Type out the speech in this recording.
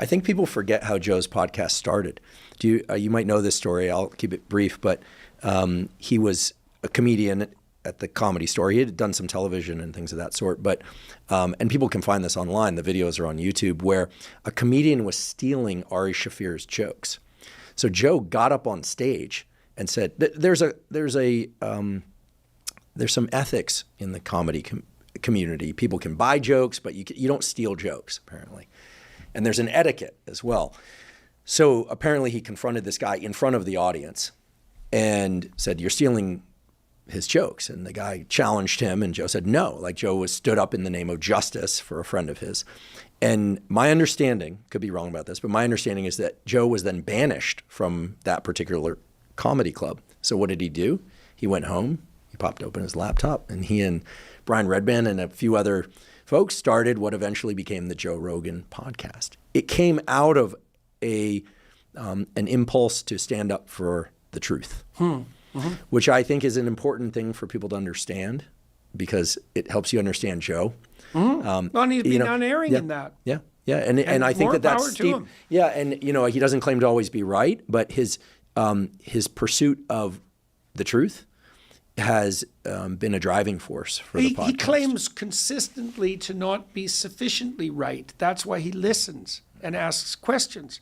I think people forget how Joe's podcast started. You might know this story. I'll keep it brief, but he was a comedian at the Comedy Store. He had done some television and things of that sort, but and people can find this online. The videos are on YouTube, where a comedian was stealing Ari Shaffir's jokes. So Joe got up on stage and said, "There's some ethics in the comedy community. People can buy jokes, but you don't steal jokes, apparently. And there's an etiquette as well." So apparently he confronted this guy in front of the audience and said, "You're stealing his jokes." And the guy challenged him, and Joe said no. Like, Joe stood up in the name of justice for a friend of his. And my understanding, could be wrong about this, but my understanding is that Joe was then banished from that particular comedy club. So what did he do? He went home, he popped open his laptop, and he and Brian Redband and a few other folks started what eventually became the Joe Rogan podcast. It came out of an impulse to stand up for the truth, which I think is an important thing for people to understand, because it helps you understand Joe. Well, and he's been unerring in that. Yeah, and I think that's steep. Yeah, and he doesn't claim to always be right, but his pursuit of the truth has been a driving force for the podcast. He claims consistently to not be sufficiently right. That's why he listens and asks questions.